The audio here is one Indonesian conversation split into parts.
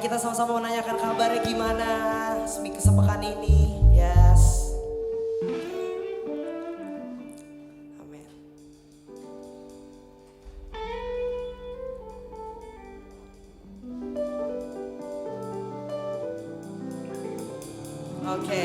kita sama-sama menanyakan kabarnya gimana sepekan ini. Yes. Amin. Oke.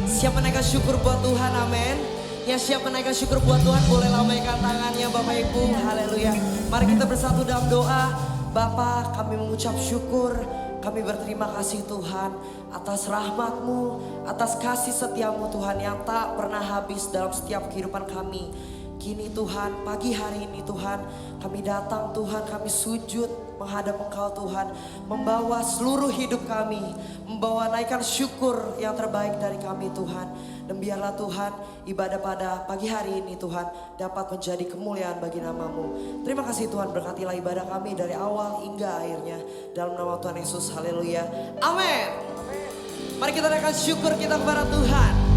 Siap menaikkan syukur buat Tuhan, amin. Yang siap menaikkan syukur buat Tuhan boleh lambaikan tangannya Bapak Ibu, haleluya. Mari kita bersatu dalam doa. Bapa, kami mengucap syukur, kami berterima kasih Tuhan atas rahmat-Mu, atas kasih setia-Mu Tuhan yang tak pernah habis dalam setiap kehidupan kami. Kini Tuhan, pagi hari ini Tuhan, kami datang Tuhan, kami sujud menghadap Engkau Tuhan, membawa seluruh hidup kami, membawa naikkan syukur yang terbaik dari kami Tuhan. Dan biarlah Tuhan, ibadah pada pagi hari ini Tuhan dapat menjadi kemuliaan bagi nama-Mu. Terima kasih Tuhan, berkatilah ibadah kami dari awal hingga akhirnya. Dalam nama Tuhan Yesus, haleluya. Amin. Mari kita naikkan syukur kita kepada Tuhan.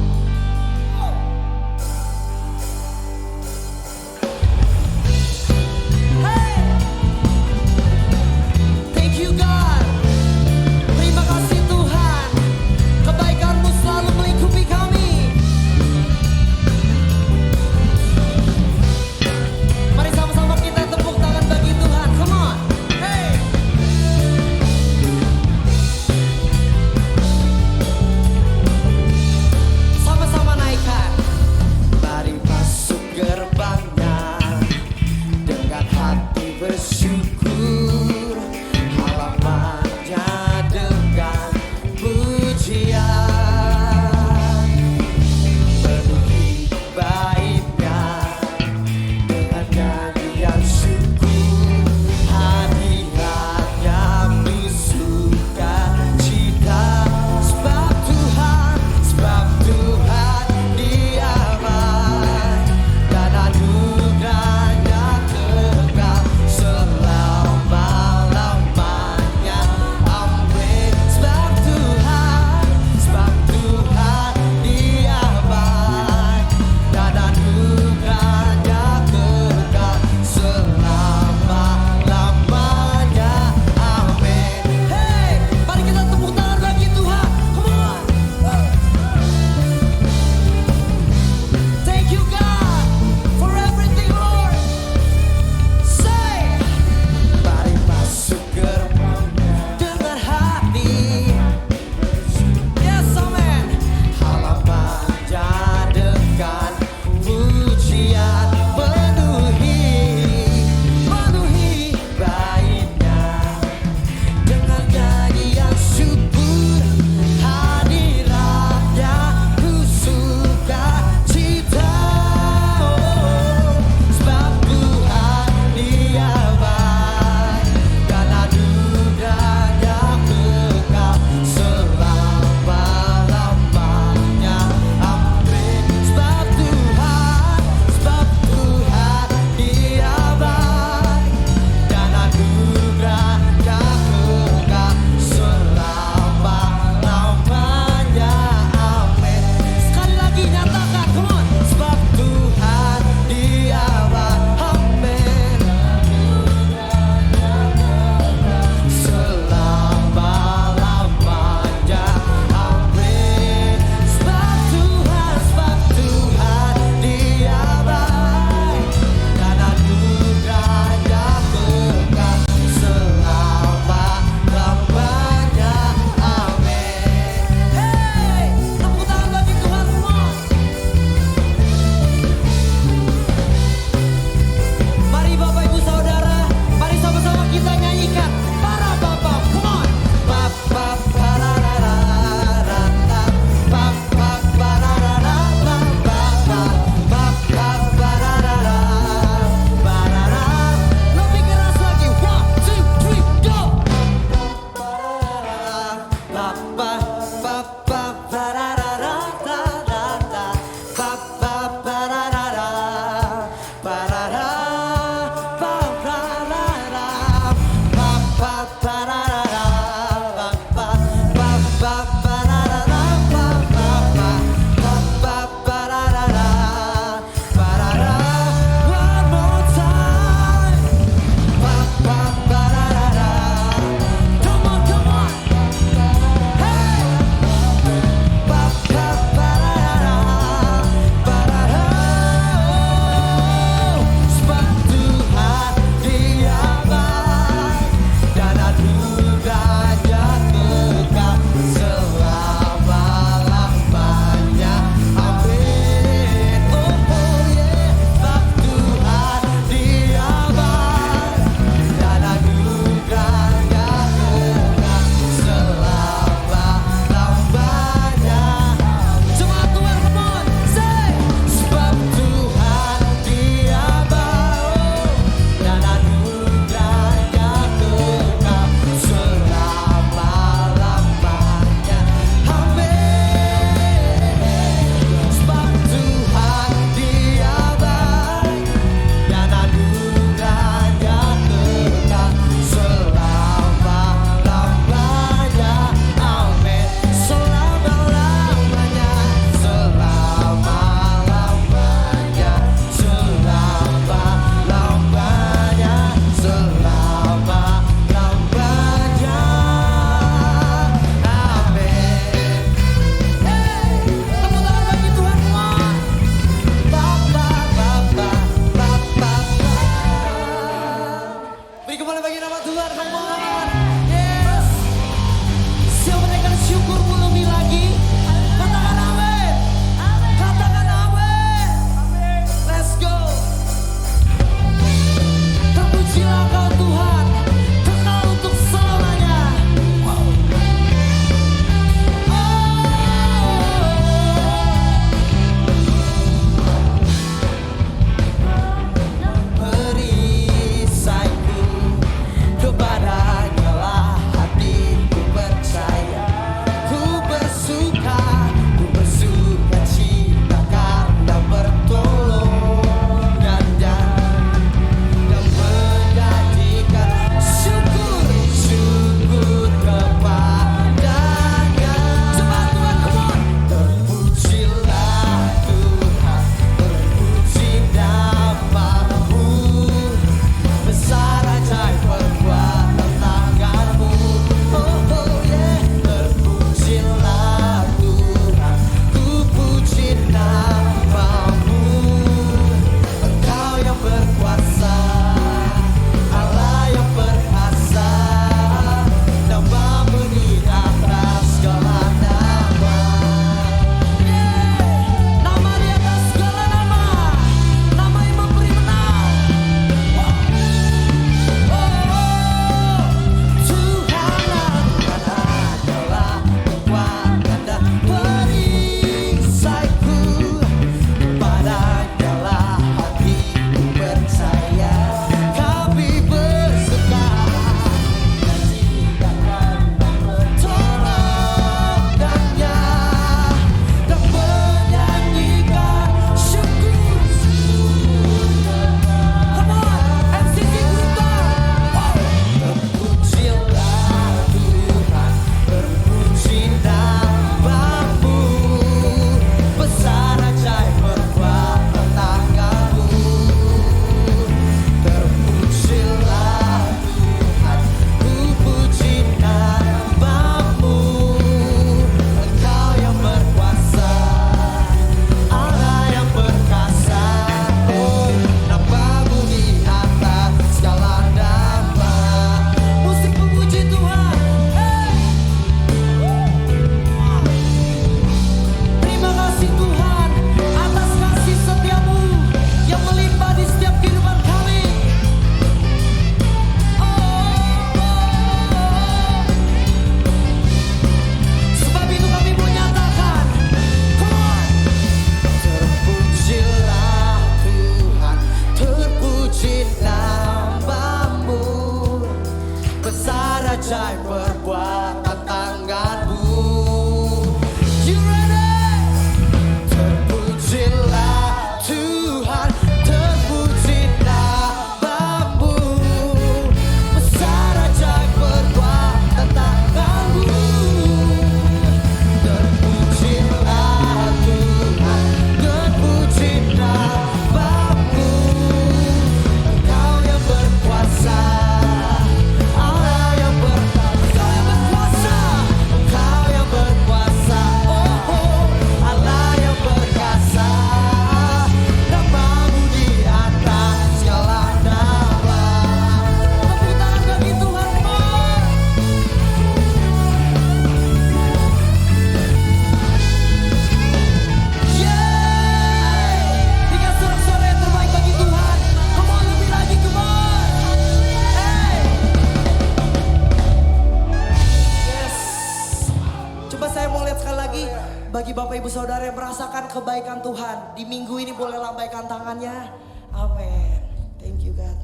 saudara yang merasakan kebaikan Tuhan di minggu ini boleh lambaikan tangannya. Amin. Thank you God.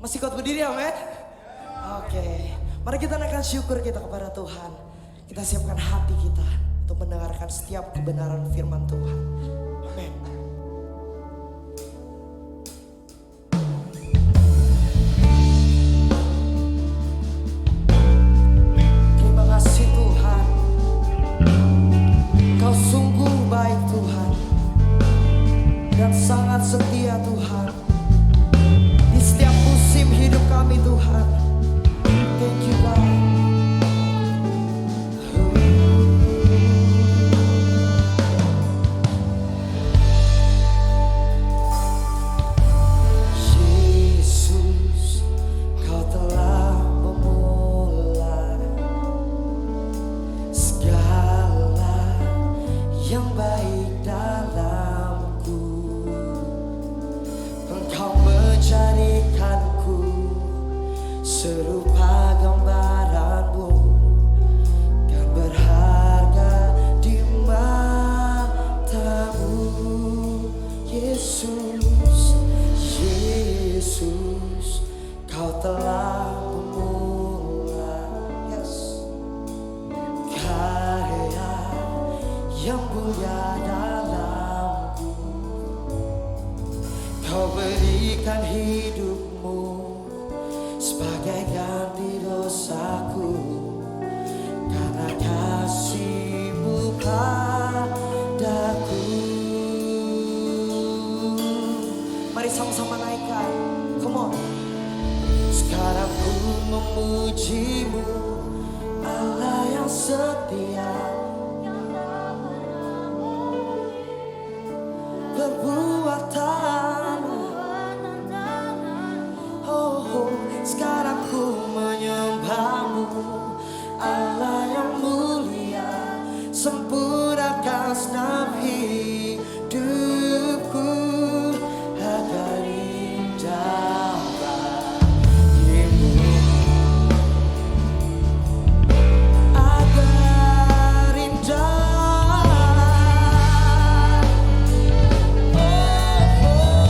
Masih kuat berdiri, amin? Oke. Mari kita naikkan syukur kita kepada Tuhan. Kita siapkan hati kita untuk mendengarkan setiap kebenaran firman Tuhan. Amin. Terima kasih Tuhan. Kau sungguh baik Tuhan. Dan sangat setia Tuhan. Di setiap musim hidup kami Tuhan. Thank you God. Yesus, Kau telah memulai segala yang baik dalamku. Engkau menjadikanku serupa gambaranmu dan berharga di matamu. Yesus, Yesus, Kau telah memulai karya yang mulia dalamku. Kau berikan hidupmu sebagai ganti dosaku, karena kasih-Mu padaku. Mari sama-sama naikkan, come on. Sekarang ku memuji-Mu, Allah yang setia, perbuatan. Oh, sekarang ku menyembah-Mu, Allah yang mulia, sempurnakan senam hidupku agar indah bagimu, agar indah. Oh, oh.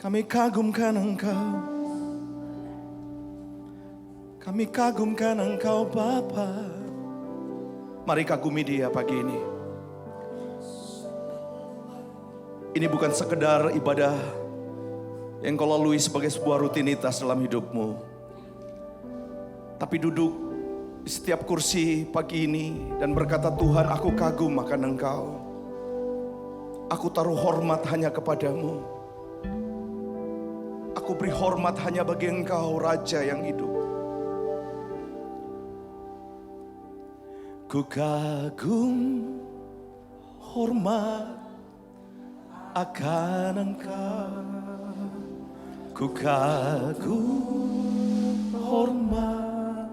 Kami kagumkan Engkau. Kami kagumkan Engkau Bapa. Mari kagumi Dia pagi ini. Ini bukan sekedar ibadah yang kau lalui sebagai sebuah rutinitas dalam hidupmu. Tapi duduk di setiap kursi pagi ini dan berkata, Tuhan, aku kagum akan Engkau. Aku taruh hormat hanya kepadamu. Aku beri hormat hanya bagi Engkau, Raja yang hidup. Ku kagum hormat akan Engkau. Ku kagum hormat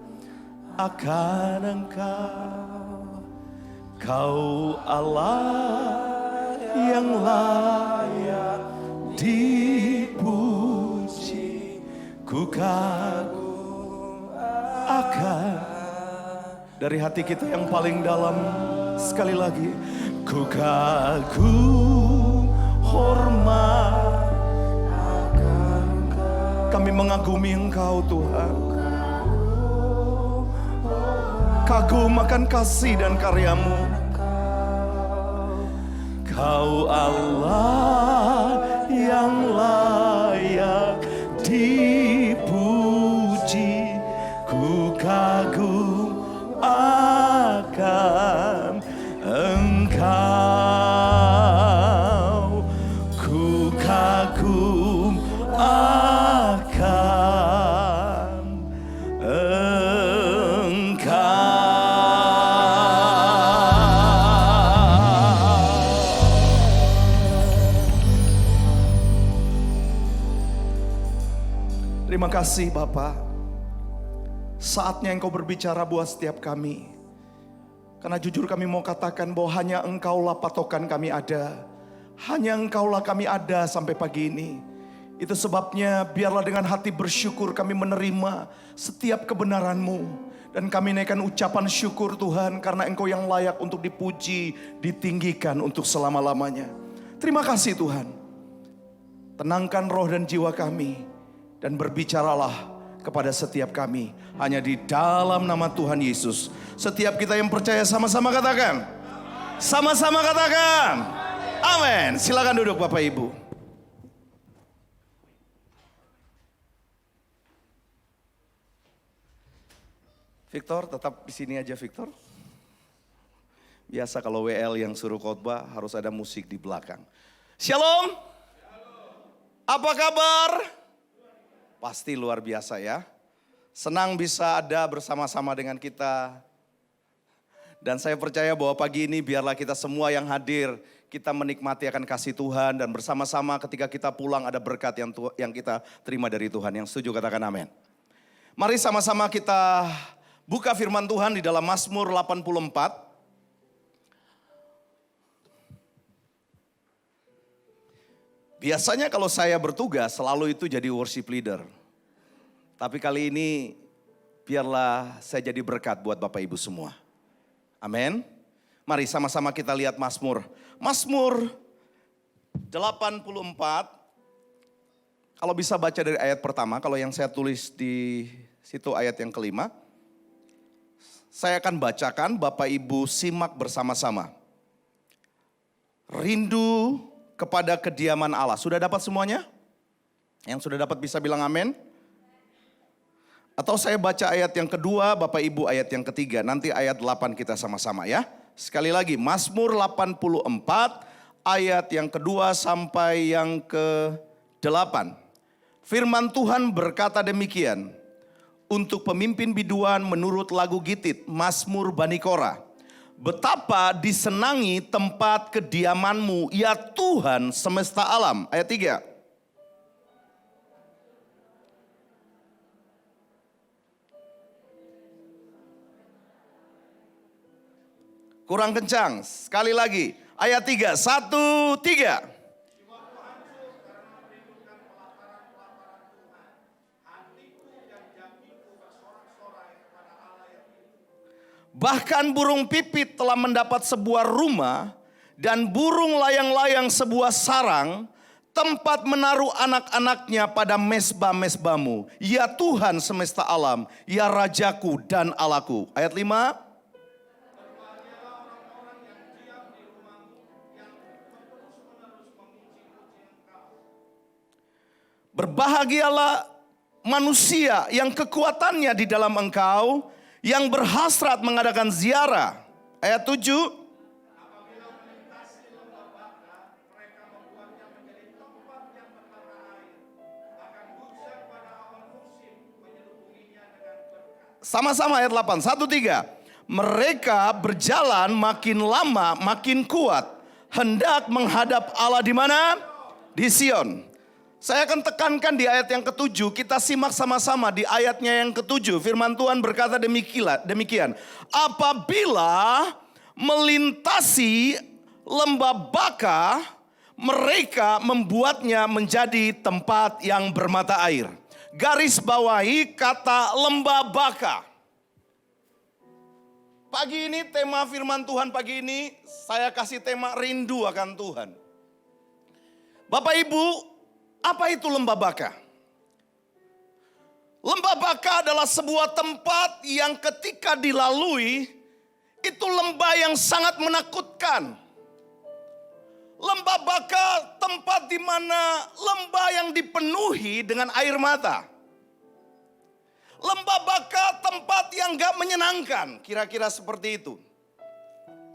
akan Engkau. Kau Allah yang layak dipuji. Ku kagum akan. Dari hati kita yang paling dalam, sekali lagi. Ku kagum hormat akan Engkau. Kami mengagumi Engkau Tuhan. Kagum akan kasih dan karya-Mu. Kau Allah yang layak dipuji. Ku kagum akan Engkau. Ku kagum akan Engkau. Terima kasih Bapak. Saatnya Engkau berbicara buat setiap kami. Karena jujur kami mau katakan bahwa hanya Engkaulah patokan kami ada. Hanya Engkaulah kami ada sampai pagi ini. Itu sebabnya biarlah dengan hati bersyukur kami menerima setiap kebenaran-Mu. Dan kami naikkan ucapan syukur Tuhan, karena Engkau yang layak untuk dipuji, ditinggikan untuk selama-lamanya. Terima kasih Tuhan. Tenangkan roh dan jiwa kami. Dan berbicaralah kepada setiap kami. Hanya di dalam nama Tuhan Yesus. Setiap kita yang percaya sama-sama katakan. Sama-sama katakan. Amin. Silakan duduk Bapak Ibu. Victor, tetap di sini aja Victor. Biasa kalau WL yang suruh khotbah harus ada musik di belakang. Shalom. Apa kabar? Pasti luar biasa ya. Senang bisa ada bersama-sama dengan kita. Dan saya percaya bahwa pagi ini biarlah kita semua yang hadir, kita menikmati akan kasih Tuhan. Dan bersama-sama ketika kita pulang ada berkat yang kita terima dari Tuhan. Yang setuju katakan amin. Mari sama-sama kita buka firman Tuhan di dalam Mazmur 84. Biasanya kalau saya bertugas selalu itu jadi worship leader. Tapi kali ini biarlah saya jadi berkat buat Bapak Ibu semua. Amin. Mari sama-sama kita lihat Mazmur. Mazmur 84. Kalau bisa baca dari ayat pertama, kalau yang saya tulis di situ ayat yang kelima. Saya akan bacakan, Bapak Ibu simak bersama-sama. Rindu kepada kediaman Allah. Sudah dapat semuanya? Yang sudah dapat bisa bilang amin? Atau saya baca ayat yang kedua, Bapak Ibu ayat yang ketiga. Nanti ayat 8 kita sama-sama ya. Sekali lagi, Mazmur 84 ayat yang kedua sampai yang ke-8. Firman Tuhan berkata demikian. Untuk pemimpin biduan menurut lagu Gitit, Mazmur Bani Korah. Betapa disenangi tempat kediaman-Mu, ya Tuhan semesta alam. Ayat 3. Kurang kencang, sekali lagi. Ayat 3, 1, 3. Bahkan burung pipit telah mendapat sebuah rumah dan burung layang-layang sebuah sarang, tempat menaruh anak-anaknya pada mesbah-mesbahmu. Ya Tuhan semesta alam, ya Rajaku dan Allahku. Ayat 5. Berbahagialah manusia yang kekuatannya di dalam engkau, yang berhasrat mengadakan ziarah. Ayat 7. Sama-sama ayat 8. 1, 3. Mereka berjalan makin lama makin kuat, hendak menghadap Allah di mana? Di Sion. Saya akan tekankan di ayat yang ke-7. Kita simak sama-sama di ayatnya yang ke-7. Firman Tuhan berkata demikian. Apabila melintasi lembah Baka, mereka membuatnya menjadi tempat yang bermata air. Garis bawahi kata lembah Baka. Pagi ini tema firman Tuhan pagi ini saya kasih tema rindu akan Tuhan. Bapak Ibu, apa itu lembah Baka? Lembah Baka adalah sebuah tempat yang ketika dilalui, itu lembah yang sangat menakutkan. Lembah Baka tempat di mana lembah yang dipenuhi dengan air mata. Lembah Baka tempat yang gak menyenangkan, kira-kira seperti itu.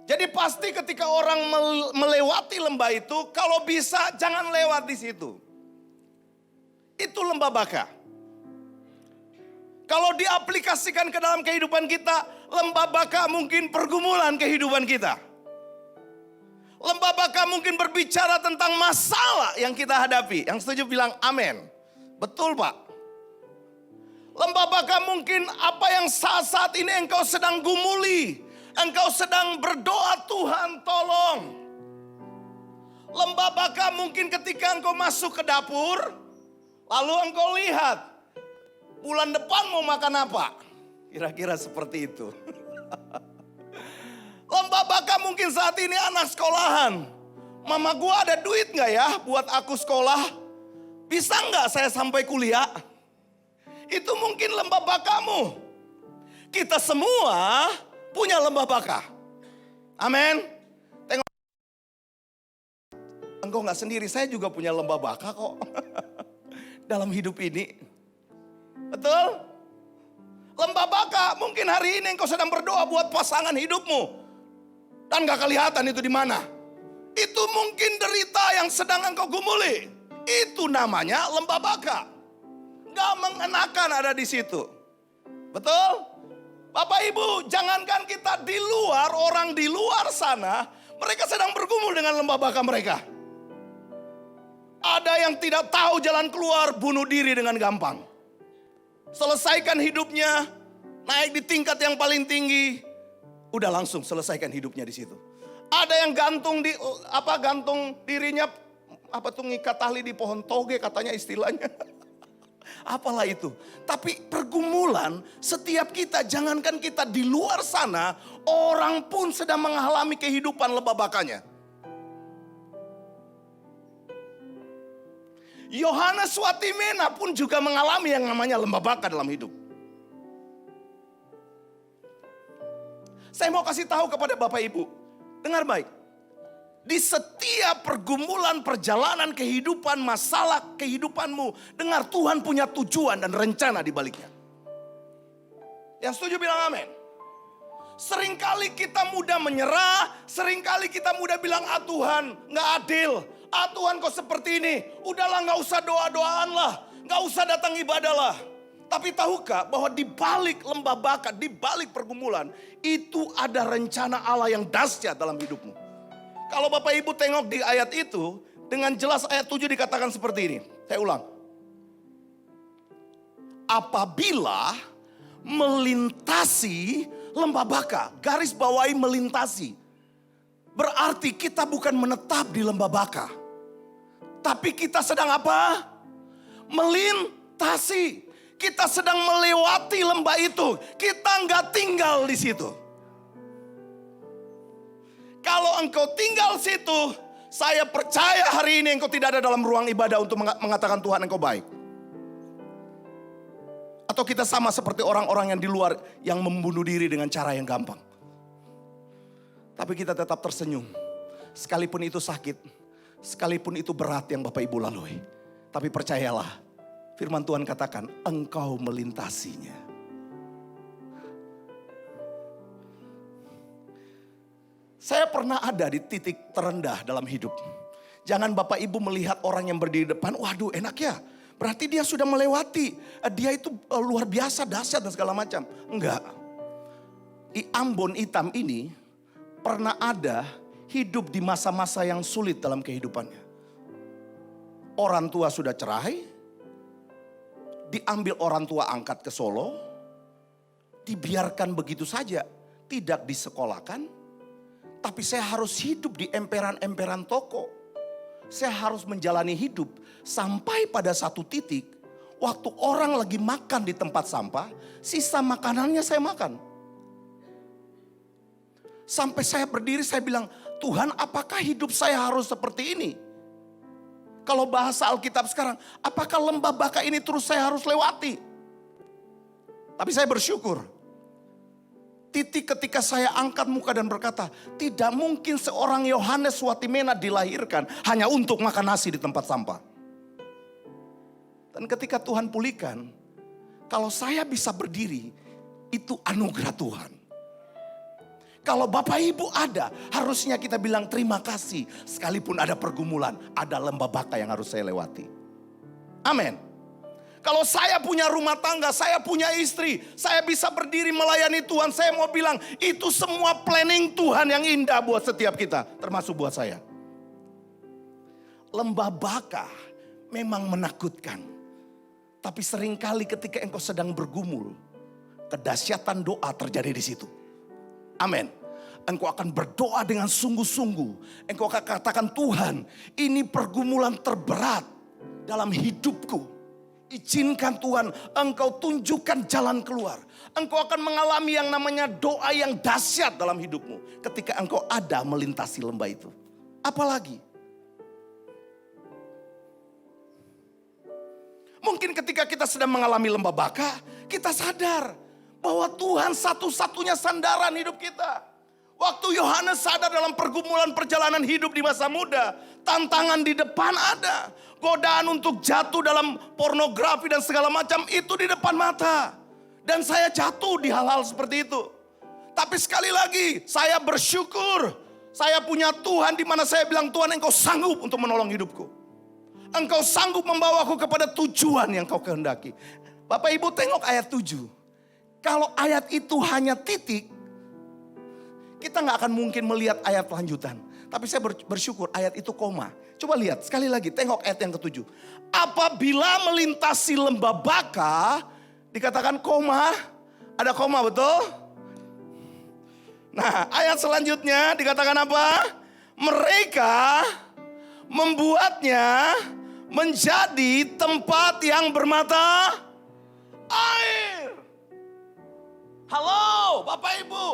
Jadi pasti ketika orang melewati lembah itu, kalau bisa jangan lewat di situ. Itu lembah Baka. Kalau diaplikasikan ke dalam kehidupan kita, lembah Baka mungkin pergumulan kehidupan kita. Lembah Baka mungkin berbicara tentang masalah yang kita hadapi. Yang setuju bilang amin. Betul Pak. Lembah Baka mungkin apa yang saat ini engkau sedang gumuli. Engkau sedang berdoa, Tuhan tolong. Lembah Baka mungkin ketika engkau masuk ke dapur, lalu engkau lihat, bulan depan mau makan apa? Kira-kira seperti itu. Lembah Baka mungkin saat ini anak sekolahan. Mama gua ada duit gak ya buat aku sekolah? Bisa gak saya sampai kuliah? Itu mungkin lembah Bakamu. Kita semua punya lembah Baka. Amin. Tengok. Engkau gak sendiri, saya juga punya lembah Baka kok. Dalam hidup ini. Betul? Lembah Baka mungkin hari ini engkau sedang berdoa buat pasangan hidupmu. Dan gak kelihatan itu di mana. Itu mungkin derita yang sedang engkau gumuli. Itu namanya lembah Baka. Gak mengenakan ada di situ. Betul? Bapak Ibu, jangankan kita di luar, orang di luar sana, mereka sedang bergumul dengan lembah Baka mereka. Ada yang tidak tahu jalan keluar, bunuh diri dengan gampang. Selesaikan hidupnya, naik di tingkat yang paling tinggi, udah langsung selesaikan hidupnya di situ. Ada yang gantung dirinya ngikat tali di pohon toge katanya istilahnya. Apalah itu. Tapi pergumulan setiap kita, jangankan kita di luar sana, orang pun sedang mengalami kehidupan lembah Bakanya. Yohanes Watimena pun juga mengalami yang namanya lembah Baka dalam hidup. Saya mau kasih tahu kepada Bapak Ibu, dengar baik. Di setiap pergumulan, perjalanan kehidupan, masalah kehidupanmu, dengar Tuhan punya tujuan dan rencana di baliknya. Yang setuju bilang amin. Seringkali kita mudah menyerah, seringkali kita mudah bilang, ah Tuhan gak adil. Ah Tuhan kok seperti ini, udahlah gak usah doa-doaan lah, gak usah datang ibadah lah. Tapi tahukah bahwa di balik lembah Baka, di balik pergumulan, itu ada rencana Allah yang dahsyat dalam hidupmu. Kalau Bapak Ibu tengok di ayat itu, dengan jelas ayat 7 dikatakan seperti ini. Saya ulang. Apabila melintasi lembah Baka, garis bawahi melintasi. Berarti kita bukan menetap di lembah Baka. Tapi kita sedang apa? Melintasi. Kita sedang melewati lembah itu. Kita nggak tinggal di situ. Kalau engkau tinggal situ, Saya percaya hari ini engkau tidak ada dalam ruang ibadah untuk mengatakan Tuhan engkau baik. Atau kita sama seperti orang-orang yang di luar yang membunuh diri dengan cara yang gampang. Tapi kita tetap tersenyum. Sekalipun itu sakit, sekalipun itu berat yang Bapak Ibu lalui. Tapi percayalah, firman Tuhan katakan engkau melintasinya. Saya pernah ada di titik terendah dalam hidup. Jangan Bapak Ibu melihat orang yang berdiri depan, waduh enak ya. Berarti dia sudah melewati, dia itu luar biasa, dahsyat dan segala macam. Enggak. Ambon hitam ini pernah ada hidup di masa-masa yang sulit dalam kehidupannya. Orang tua sudah cerai, diambil orang tua angkat ke Solo, dibiarkan begitu saja, tidak disekolahkan. Tapi saya harus hidup di emperan-emperan toko. Saya harus menjalani hidup sampai pada satu titik. Waktu orang lagi makan di tempat sampah, sisa makanannya saya makan. Sampai saya berdiri saya bilang, Tuhan apakah hidup saya harus seperti ini? Kalau bahasa Alkitab sekarang, apakah lembah baka ini terus saya harus lewati? Tapi saya bersyukur. Titik ketika saya angkat muka dan berkata, tidak mungkin seorang Yohanes Watimena dilahirkan hanya untuk makan nasi di tempat sampah. Dan ketika Tuhan pulihkan, kalau saya bisa berdiri, itu anugerah Tuhan. Kalau Bapak Ibu ada, harusnya kita bilang terima kasih. Sekalipun ada pergumulan, ada lembah baka yang harus saya lewati. Amin. Kalau saya punya rumah tangga, saya punya istri, saya bisa berdiri melayani Tuhan. Saya mau bilang itu semua planning Tuhan yang indah buat setiap kita, termasuk buat saya. Lembah baka memang menakutkan. Tapi seringkali ketika engkau sedang bergumul, kedahsyatan doa terjadi di situ. Amin. Engkau akan berdoa dengan sungguh-sungguh. Engkau akan katakan, Tuhan ini pergumulan terberat dalam hidupku. Izinkan Tuhan engkau tunjukkan jalan keluar. Engkau akan mengalami yang namanya doa yang dahsyat dalam hidupmu. Ketika engkau ada melintasi lembah itu. Apalagi? Mungkin ketika kita sedang mengalami lembah baka, kita sadar bahwa Tuhan satu-satunya sandaran hidup kita. Waktu Yohanes sadar dalam pergumulan perjalanan hidup di masa muda, tantangan di depan ada. Godaan untuk jatuh dalam pornografi dan segala macam itu di depan mata. Dan saya jatuh di hal-hal seperti itu. Tapi sekali lagi saya bersyukur. Saya punya Tuhan di mana saya bilang, Tuhan engkau sanggup untuk menolong hidupku. Engkau sanggup membawaku kepada tujuan yang kau kehendaki. Bapak Ibu tengok ayat 7. Kalau ayat itu hanya titik, kita gak akan mungkin melihat ayat lanjutan. Tapi saya bersyukur ayat itu koma. Coba lihat sekali lagi, tengok ayat yang ke-7. Apabila melintasi lembah baka, dikatakan koma. Ada koma betul? Nah ayat selanjutnya dikatakan apa? Mereka membuatnya menjadi tempat yang bermata air. Halo Bapak Ibu.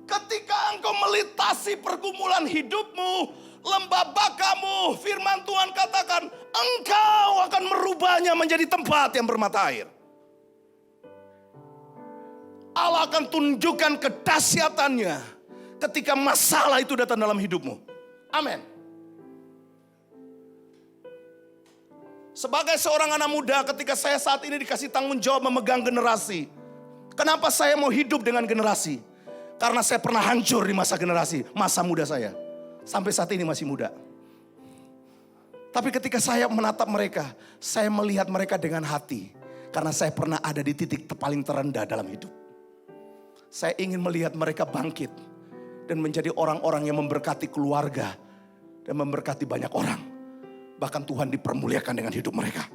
Ketika engkau melintasi pergumulan hidupmu, lembah bakamu, firman Tuhan katakan, engkau akan merubahnya menjadi tempat yang bermata air. Allah akan tunjukkan kedahsyatannya ketika masalah itu datang dalam hidupmu. Amin. Sebagai seorang anak muda, ketika saya saat ini dikasih tanggung jawab memegang generasi. Kenapa saya mau hidup dengan generasi? Karena saya pernah hancur di masa generasi, masa muda saya. Sampai saat ini masih muda. Tapi ketika saya menatap mereka, saya melihat mereka dengan hati. Karena saya pernah ada di titik paling terendah dalam hidup. Saya ingin melihat mereka bangkit. Dan menjadi orang-orang yang memberkati keluarga. Dan memberkati banyak orang. Bahkan Tuhan dipermuliakan dengan hidup mereka.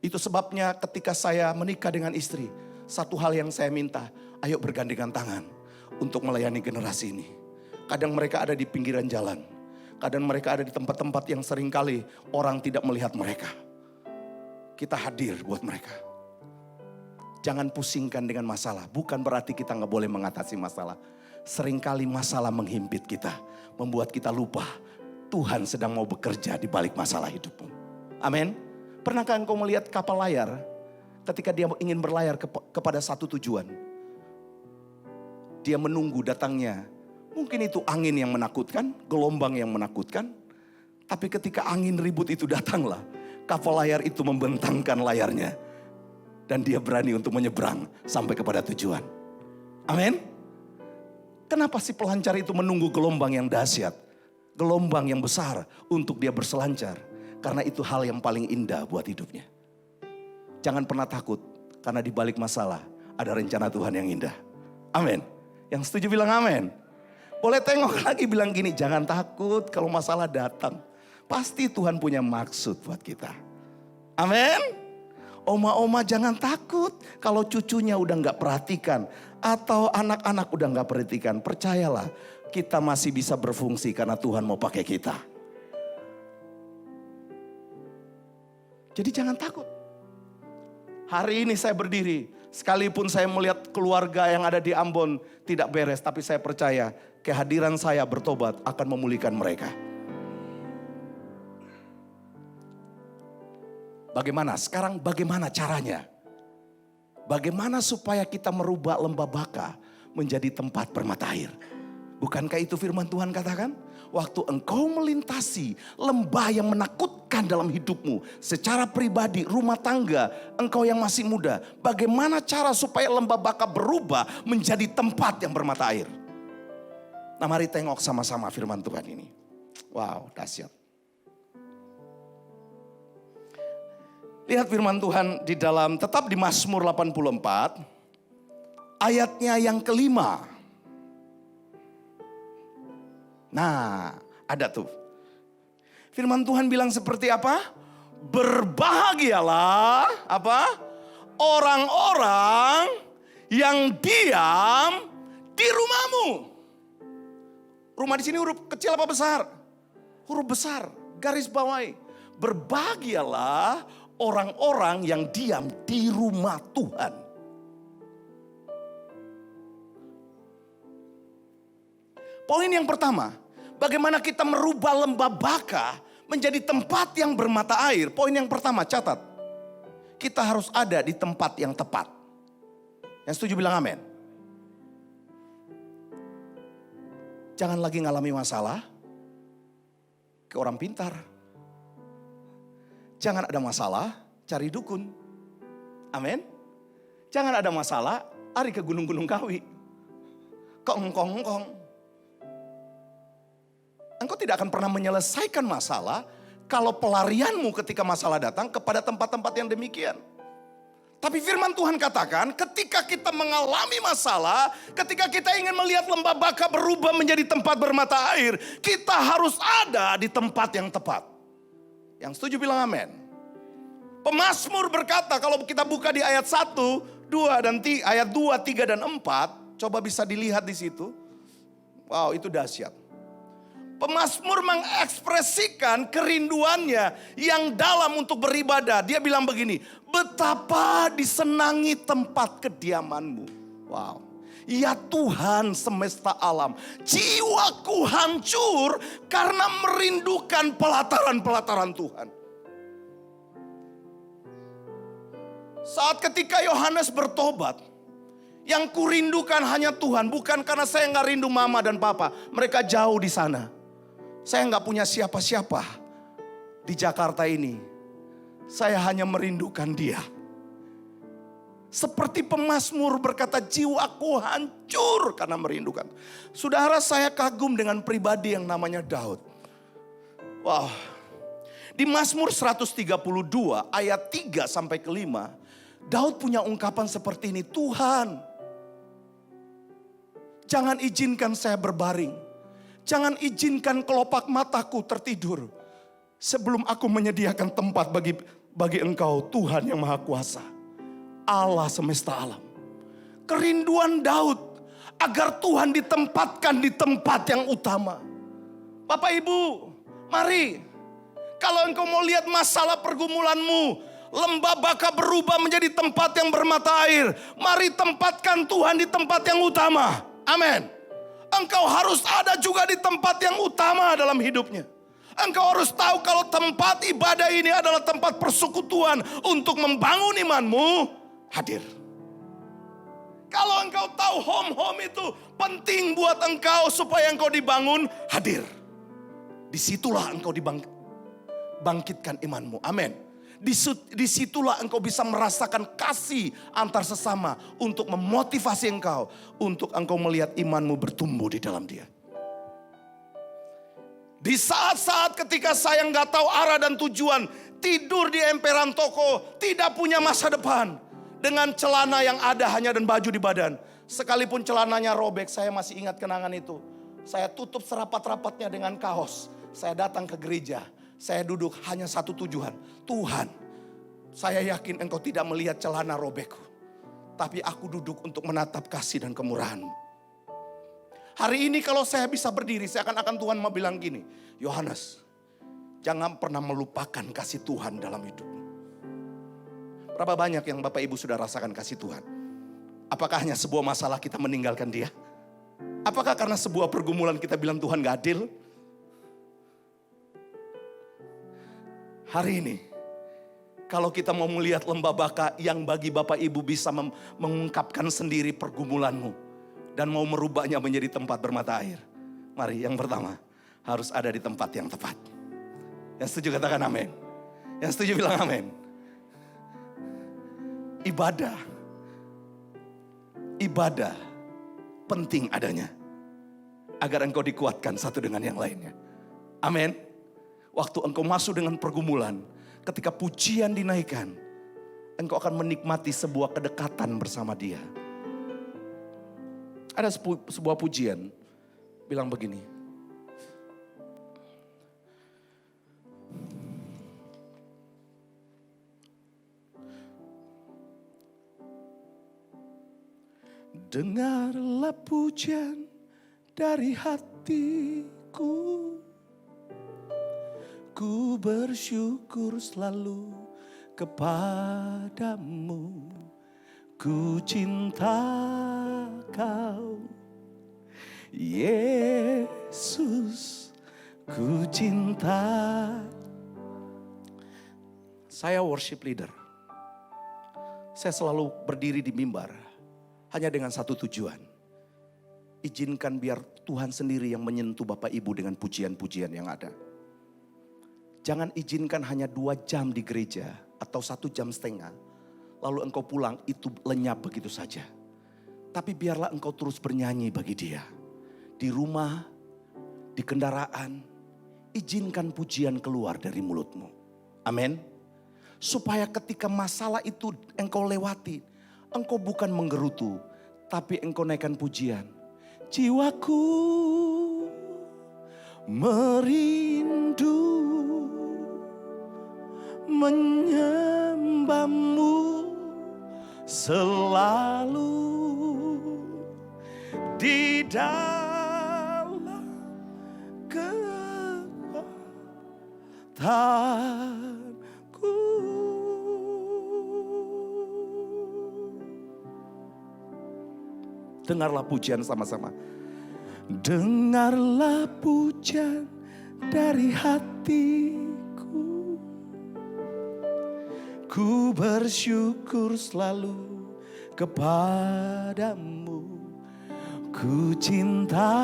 Itu sebabnya ketika saya menikah dengan istri, satu hal yang saya minta, ayo bergandengan tangan untuk melayani generasi ini. Kadang mereka ada di pinggiran jalan. Kadang mereka ada di tempat-tempat yang seringkali orang tidak melihat mereka. Kita hadir buat mereka. Jangan pusingkan dengan masalah. Bukan berarti kita gak boleh mengatasi masalah. Seringkali masalah menghimpit kita, membuat kita lupa Tuhan sedang mau bekerja di balik masalah hidupmu. Amin. Pernahkah engkau melihat kapal layar ketika dia ingin berlayar kepada satu tujuan? Dia menunggu datangnya, mungkin itu angin yang menakutkan, gelombang yang menakutkan. Tapi ketika angin ribut itu datanglah, kapal layar itu membentangkan layarnya. Dan dia berani untuk menyeberang sampai kepada tujuan. Amin. Kenapa si pelancar itu menunggu gelombang yang dahsyat, gelombang yang besar untuk dia berselancar? Karena itu hal yang paling indah buat hidupnya. Jangan pernah takut, karena di balik masalah ada rencana Tuhan yang indah. Amin. Yang setuju bilang amin. Boleh tengok lagi bilang gini, jangan takut kalau masalah datang. Pasti Tuhan punya maksud buat kita. Amin. Oma-oma jangan takut kalau cucunya udah gak perhatikan. Atau anak-anak udah gak perhatikan. Percayalah, kita masih bisa berfungsi karena Tuhan mau pakai kita. Jadi jangan takut. Hari ini saya berdiri, sekalipun saya melihat keluarga yang ada di Ambon tidak beres, tapi saya percaya kehadiran saya bertobat akan memulihkan mereka. Bagaimana? Sekarang bagaimana caranya? Bagaimana supaya kita merubah lembah baka menjadi tempat bermata air? Bukankah itu firman Tuhan katakan? Waktu engkau melintasi lembah yang menakutkan dalam hidupmu, secara pribadi, rumah tangga, engkau yang masih muda, bagaimana cara supaya lembah baka berubah menjadi tempat yang bermata air? Nah, mari tengok sama-sama firman Tuhan ini. Wow, dahsyat. Lihat firman Tuhan di dalam, tetap di Mazmur 84, ayatnya yang kelima. Nah, ada tuh. Firman Tuhan bilang seperti apa? Berbahagialah apa? Orang-orang yang diam di rumahmu. Rumah di sini huruf kecil apa besar? Huruf besar, garis bawahi. Berbahagialah orang-orang yang diam di rumah Tuhan. Poin yang pertama, bagaimana kita merubah lembah baka menjadi tempat yang bermata air. Poin yang pertama, catat. Kita harus ada di tempat yang tepat. Yang setuju bilang amin. Jangan lagi ngalami masalah ke orang pintar. Jangan ada masalah, cari dukun. Amin. Jangan ada masalah, lari ke gunung-gunung kawi. Ke engkong-engkong. Engkau tidak akan pernah menyelesaikan masalah kalau pelarianmu ketika masalah datang kepada tempat-tempat yang demikian. Tapi firman Tuhan katakan ketika kita mengalami masalah, ketika kita ingin melihat lembah baka berubah menjadi tempat bermata air, kita harus ada di tempat yang tepat. Yang setuju bilang amin. Pemazmur berkata, kalau kita buka di ayat 1, 2 dan ayat 2, 3 dan 4, coba bisa dilihat di situ. Wow, itu dahsyat. Pemazmur mengekspresikan kerinduannya yang dalam untuk beribadah. Dia bilang begini, betapa disenangi tempat kediamanmu. Wow. Ya Tuhan semesta alam, jiwaku hancur karena merindukan pelataran-pelataran Tuhan. Saat ketika Yohanes bertobat, yang kurindukan hanya Tuhan. Bukan karena saya gak rindu mama dan papa, mereka jauh di sana. Saya gak punya siapa-siapa di Jakarta ini. Saya hanya merindukan Dia. Seperti pemazmur berkata, jiwaku hancur karena merindukan. Saudara, saya kagum dengan pribadi yang namanya Daud. Wow. Di Mazmur 132 ayat 3 sampai ke 5, Daud punya ungkapan seperti ini. Tuhan, jangan izinkan saya berbaring. Jangan izinkan kelopak mataku tertidur sebelum aku menyediakan tempat bagi Engkau, Tuhan yang Maha Kuasa, Allah semesta alam. Kerinduan Daud agar Tuhan ditempatkan di tempat yang utama. Bapak Ibu, mari, kalau engkau mau lihat masalah pergumulanmu, lembah baka berubah menjadi tempat yang bermata air, mari tempatkan Tuhan di tempat yang utama. Amin. Engkau harus ada juga di tempat yang utama dalam hidupnya. Engkau harus tahu kalau tempat ibadah ini adalah tempat persekutuan untuk membangun imanmu, hadir. Kalau engkau tahu home itu penting buat engkau supaya engkau dibangun, hadir. Disitulah engkau dibangkitkan imanmu, amin. Disitulah engkau bisa merasakan kasih antar sesama untuk memotivasi engkau, untuk engkau melihat imanmu bertumbuh di dalam dia. Di saat-saat ketika saya nggak tahu arah dan tujuan, tidur di emperan toko, tidak punya masa depan, dengan celana yang ada hanya dan baju di badan. Sekalipun celananya robek, saya masih ingat kenangan itu. Saya tutup serapat-rapatnya dengan kaos. Saya datang ke gereja. Saya duduk hanya satu tujuan. Tuhan, saya yakin engkau tidak melihat celana robekku. Tapi aku duduk untuk menatap kasih dan kemurahan-Mu. Hari ini kalau saya bisa berdiri, saya akan Tuhan mau bilang gini. Yohanes, jangan pernah melupakan kasih Tuhan dalam hidupmu. Berapa banyak yang Bapak Ibu sudah rasakan kasih Tuhan? Apakah hanya sebuah masalah kita meninggalkan dia? Apakah karena sebuah pergumulan kita bilang Tuhan gak adil? Hari ini, kalau kita mau melihat lembah baka yang bagi Bapak Ibu bisa mengungkapkan sendiri pergumulanmu. Dan mau merubahnya menjadi tempat bermata air. Mari yang pertama, harus ada di tempat yang tepat. Yang setuju katakan amin. Yang setuju bilang amin. Ibadah penting adanya. Agar engkau dikuatkan satu dengan yang lainnya. Amin. Waktu engkau masuk dengan pergumulan, ketika pujian dinaikkan, engkau akan menikmati sebuah kedekatan bersama dia. Ada sebuah pujian, bilang begini. Dengarlah pujian dari hatiku. Ku bersyukur selalu kepadamu. Ku cinta Kau, Yesus. Ku cinta. Saya worship leader. Saya selalu berdiri di mimbar hanya dengan satu tujuan. Izinkan biar Tuhan sendiri yang menyentuh Bapak Ibu dengan pujian-pujian yang ada. Jangan izinkan hanya 2 jam di gereja atau 1 jam setengah. Lalu engkau pulang itu lenyap begitu saja. Tapi biarlah engkau terus bernyanyi bagi dia. Di rumah, di kendaraan, izinkan pujian keluar dari mulutmu. Amin. Supaya ketika masalah itu engkau lewati, engkau bukan menggerutu, tapi engkau naikkan pujian. Jiwaku merindu menyembahmu selalu di dalam kekuatanku. Dengarlah pujian sama-sama. Dengarlah pujian dari hatiku. Ku bersyukur selalu kepadamu. Ku cinta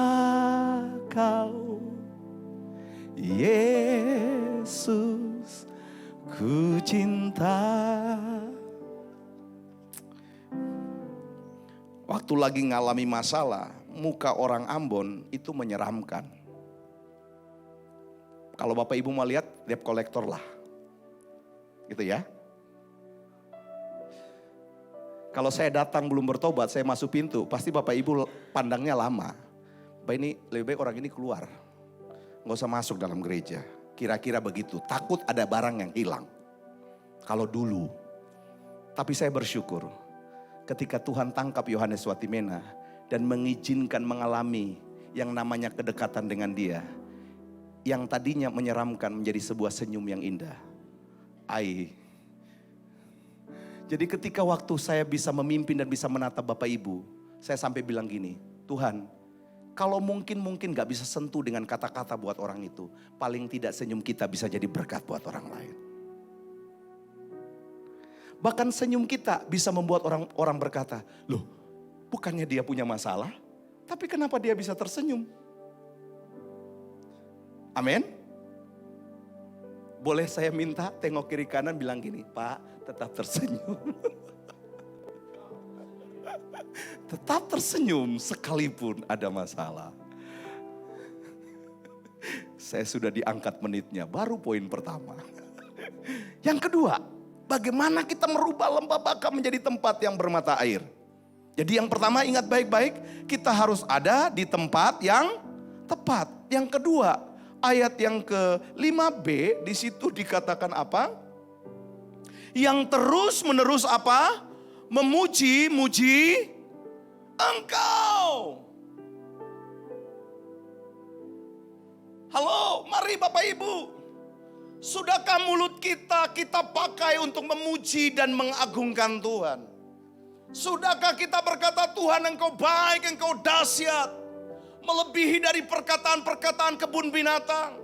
Kau, Yesus. Ku cinta. Waktu lagi ngalami masalah, muka orang Ambon itu menyeramkan. Kalau Bapak Ibu mau lihat, debt collector lah. Gitu ya. Kalau saya datang belum bertobat, saya masuk pintu, pasti Bapak Ibu pandangnya lama. Bapak ini lebih baik orang ini keluar. Nggak usah masuk dalam gereja. Kira-kira begitu, takut ada barang yang hilang. Kalau dulu. Tapi saya bersyukur. Ketika Tuhan tangkap Yohanes Watimena dan mengizinkan mengalami yang namanya kedekatan dengan dia. Yang tadinya menyeramkan menjadi sebuah senyum yang indah. Jadi ketika waktu saya bisa memimpin dan bisa menatap Bapak Ibu, saya sampai bilang gini, Tuhan, Kalau mungkin gak bisa sentuh dengan kata-kata buat orang itu, paling tidak senyum kita bisa jadi berkat buat orang lain. Bahkan senyum kita bisa membuat orang berkata, loh bukannya dia punya masalah, tapi kenapa dia bisa tersenyum? Amin. Boleh saya minta tengok kiri kanan bilang gini, Pak tetap tersenyum. Tetap tersenyum sekalipun ada masalah. Saya sudah diangkat menitnya, baru poin pertama. Yang kedua, bagaimana kita merubah lembah baka menjadi tempat yang bermata air. Jadi yang pertama ingat baik-baik, kita harus ada di tempat yang tepat. Yang kedua, ayat yang ke-5b di situ dikatakan apa? Yang terus menerus apa? Memuji-muji Engkau. Halo, mari Bapak Ibu. Sudahkah mulut kita pakai untuk memuji dan mengagungkan Tuhan? Sudahkah kita berkata, Tuhan Engkau baik, Engkau dahsyat. Melebihi dari perkataan-perkataan kebun binatang.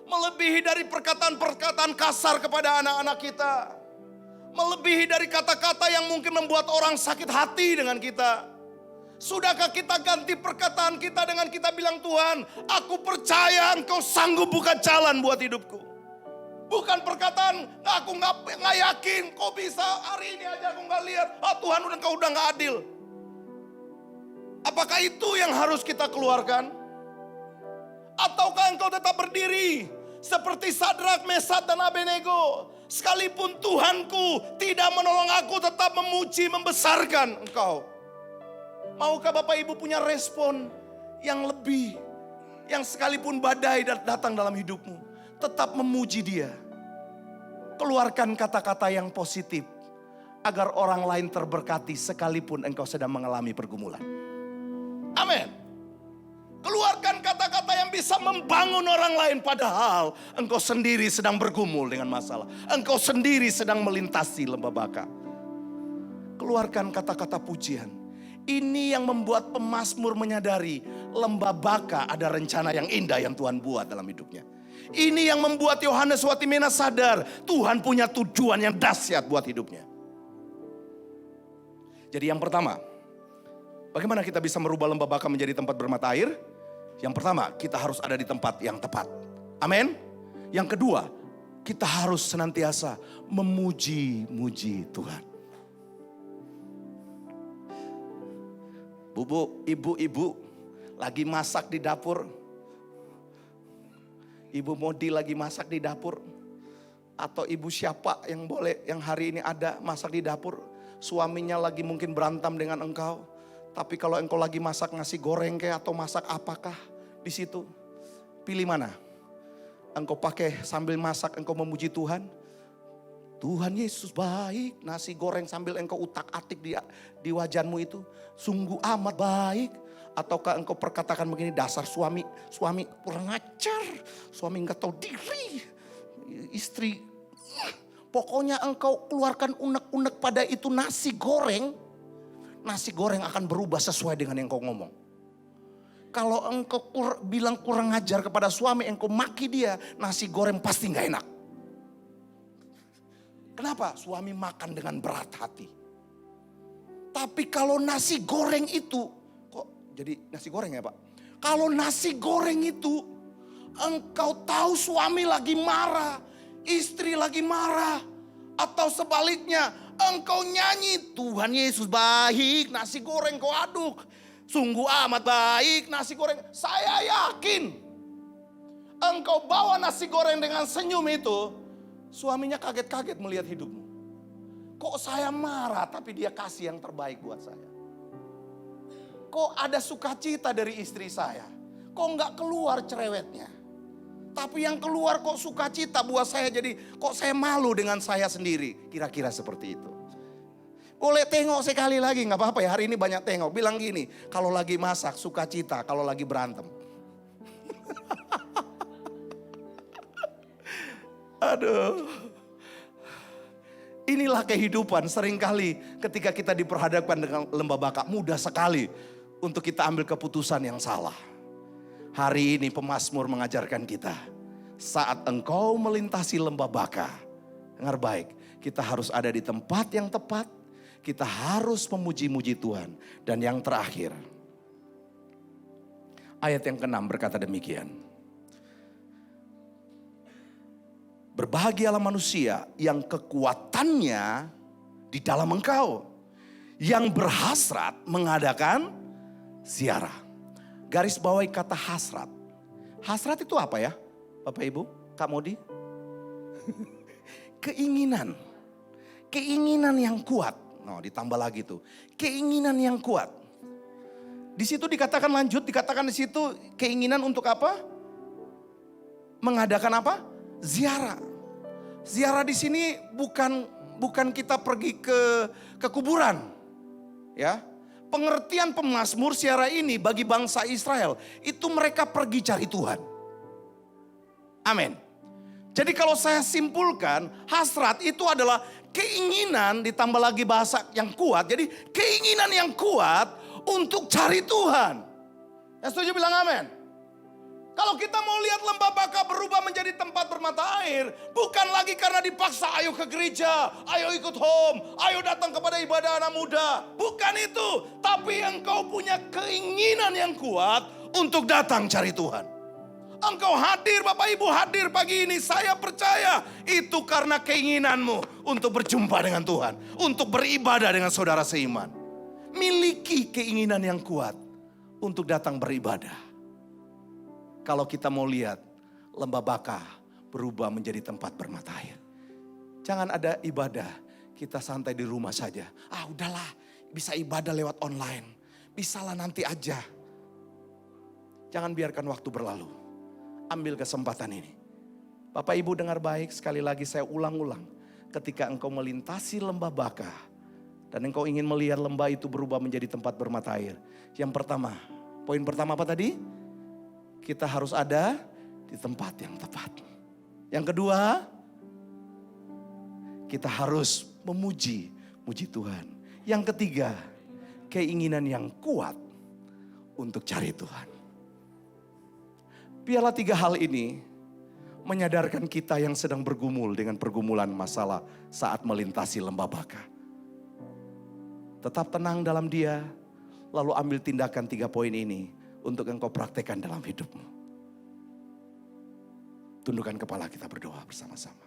Melebihi dari perkataan-perkataan kasar kepada anak-anak kita. Melebihi dari kata-kata yang mungkin membuat orang sakit hati dengan kita. Sudahkah kita ganti perkataan kita dengan kita bilang, Tuhan, aku percaya Engkau sanggup buka jalan buat hidupku. Bukan perkataan, aku nggak yakin kau bisa, hari ini aja aku nggak lihat. Tuhan Engkau udah nggak adil. Apakah itu yang harus kita keluarkan? Ataukah engkau tetap berdiri seperti Sadrak, Mesat, dan Abednego? Sekalipun Tuhanku tidak menolong aku, tetap memuji, membesarkan Engkau. Maukah Bapak Ibu punya respon yang lebih, yang sekalipun badai datang dalam hidupmu, tetap memuji Dia. Keluarkan kata-kata yang positif, agar orang lain terberkati sekalipun engkau sedang mengalami pergumulan. Amin. Keluarkan kata-kata yang bisa membangun orang lain, padahal engkau sendiri sedang bergumul dengan masalah. Engkau sendiri sedang melintasi lembah baka. Keluarkan kata-kata pujian. Ini yang membuat pemazmur menyadari lembah baka ada rencana yang indah yang Tuhan buat dalam hidupnya. Ini yang membuat Yohanes Watimena sadar Tuhan punya tujuan yang dahsyat buat hidupnya. Jadi yang pertama, bagaimana kita bisa merubah lembah baka menjadi tempat bermata air? Yang pertama, kita harus ada di tempat yang tepat. Amin. Yang kedua, kita harus senantiasa memuji-muji Tuhan. Ibu-ibu lagi masak di dapur. Ibu Modi lagi masak di dapur. Atau ibu siapa yang boleh, yang hari ini ada masak di dapur. Suaminya lagi mungkin berantem dengan engkau. Tapi kalau engkau lagi masak nasi goreng kayak atau masak apakah di situ? Pilih mana? Engkau pakai sambil masak engkau memuji Tuhan. Tuhan Yesus baik, nasi goreng sambil engkau utak-atik di wajanmu itu sungguh amat baik. Ataukah engkau perkatakan begini, dasar suami kurang ajar, suami enggak tahu diri, istri. Pokoknya engkau keluarkan unek-unek pada itu nasi goreng akan berubah sesuai dengan yang kau ngomong. Kalau engkau bilang kurang ajar kepada suami, engkau maki dia, nasi goreng pasti enggak enak. Kenapa? Suami makan dengan berat hati. Tapi kalau nasi goreng itu, kok jadi nasi goreng ya Pak? Kalau nasi goreng itu, engkau tahu suami lagi marah, istri lagi marah. Atau sebaliknya, engkau nyanyi, Tuhan Yesus baik, nasi goreng kau aduk. Sungguh amat baik nasi goreng. Saya yakin, engkau bawa nasi goreng dengan senyum itu, suaminya kaget-kaget melihat hidupmu. Kok saya marah tapi dia kasih yang terbaik buat saya. Kok ada sukacita dari istri saya. Kok enggak keluar cerewetnya. Tapi yang keluar kok sukacita buat saya, jadi kok saya malu dengan saya sendiri. Kira-kira seperti itu. Boleh tengok sekali lagi, gak apa-apa ya, hari ini banyak tengok. Bilang gini, kalau lagi masak sukacita, kalau lagi berantem. Aduh. Inilah kehidupan, seringkali ketika kita diperhadapkan dengan lembah baka, mudah sekali untuk kita ambil keputusan yang salah. Hari ini pemazmur mengajarkan kita, saat engkau melintasi lembah Baka, dengar baik, kita harus ada di tempat yang tepat, kita harus memuji-muji Tuhan. Dan yang terakhir, ayat yang ke-6 berkata demikian. Berbahagialah manusia yang kekuatannya di dalam engkau, yang berhasrat mengadakan ziarah. Garis bawahi kata hasrat. Hasrat itu apa ya Bapak Ibu, Kak Modi? Keinginan. Keinginan yang kuat. No, ditambah lagi tuh. Keinginan yang kuat. Di situ dikatakan lanjut, dikatakan di situ keinginan untuk apa? Mengadakan apa? Ziarah. Ziarah di sini bukan kita pergi ke kuburan. Ya. Pengertian pemazmur ziarah ini bagi bangsa Israel itu mereka pergi cari Tuhan. Amin. Jadi kalau saya simpulkan, hasrat itu adalah keinginan ditambah lagi bahasa yang kuat. Jadi keinginan yang kuat untuk cari Tuhan. Yang setuju bilang amin. Kalau kita mau lihat lembah Baka berubah menjadi tempat bermata air, bukan lagi karena dipaksa ayo ke gereja, ayo ikut home, ayo datang kepada ibadah anak muda. Bukan itu, tapi engkau punya keinginan yang kuat untuk datang cari Tuhan. Engkau hadir, Bapak Ibu hadir pagi ini, saya percaya itu karena keinginanmu untuk berjumpa dengan Tuhan, untuk beribadah dengan saudara seiman. Miliki keinginan yang kuat untuk datang beribadah. Kalau kita mau lihat lembah Baka berubah menjadi tempat bermata air. Jangan ada ibadah, kita santai di rumah saja. Ah udahlah, bisa ibadah lewat online. Bisalah nanti aja. Jangan biarkan waktu berlalu. Ambil kesempatan ini. Bapak Ibu dengar baik, sekali lagi saya ulang-ulang. Ketika engkau melintasi lembah Baka dan engkau ingin melihat lembah itu berubah menjadi tempat bermata air. Yang pertama, poin pertama apa tadi? Kita harus ada di tempat yang tepat. Yang kedua, kita harus memuji Tuhan. Yang ketiga, keinginan yang kuat untuk cari Tuhan. Biarlah 3 hal ini menyadarkan kita yang sedang bergumul dengan pergumulan masalah saat melintasi lembah Baka. Tetap tenang dalam Dia, lalu ambil tindakan 3 poin ini untuk engkau praktekkan dalam hidupmu. Tundukkan kepala, kita berdoa bersama-sama.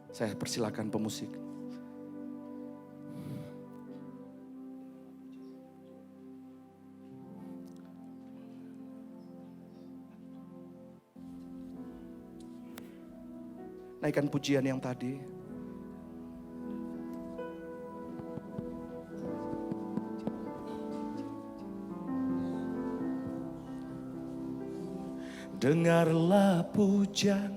Saya persilakan pemusik. Naikkan pujian yang tadi. Dengarlah pujian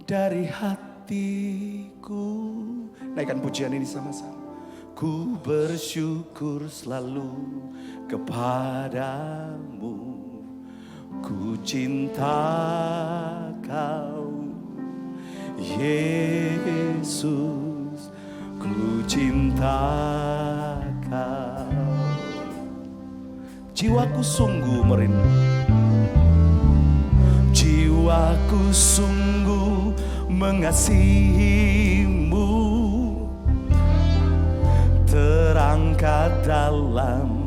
dari hatiku. Naikkan pujian ini sama-sama. Ku bersyukur selalu kepadamu. Ku cinta Kau, Yesus. Ku cinta Kau. Jiwaku sungguh merindu. Jiwaku sungguh mengasihimu, terangkat dalam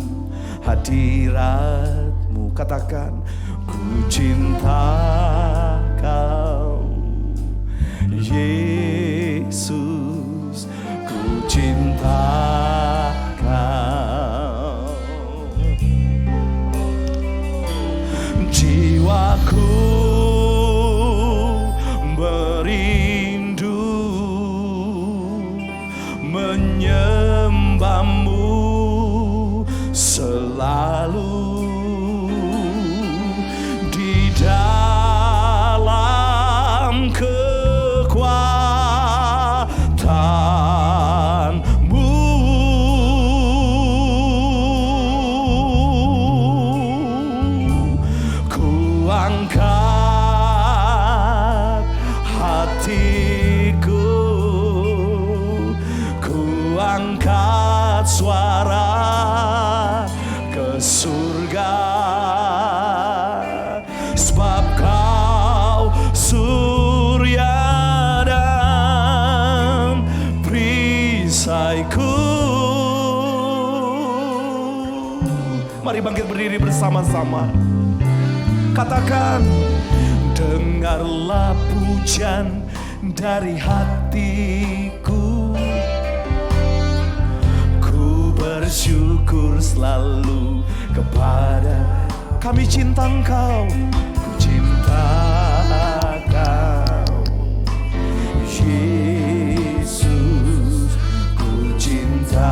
hadiratmu. Katakan, ku cinta Kau, Yesus. Ku cinta Kau. Jiwaku merindu menyembahmu selalu di dalam Mari bangkit berdiri bersama-sama. Katakan, dengarlah pujian dari hatiku. Ku bersyukur selalu kepada. Kami cinta Engkau, ku cinta Kau, Yesus, ku cinta.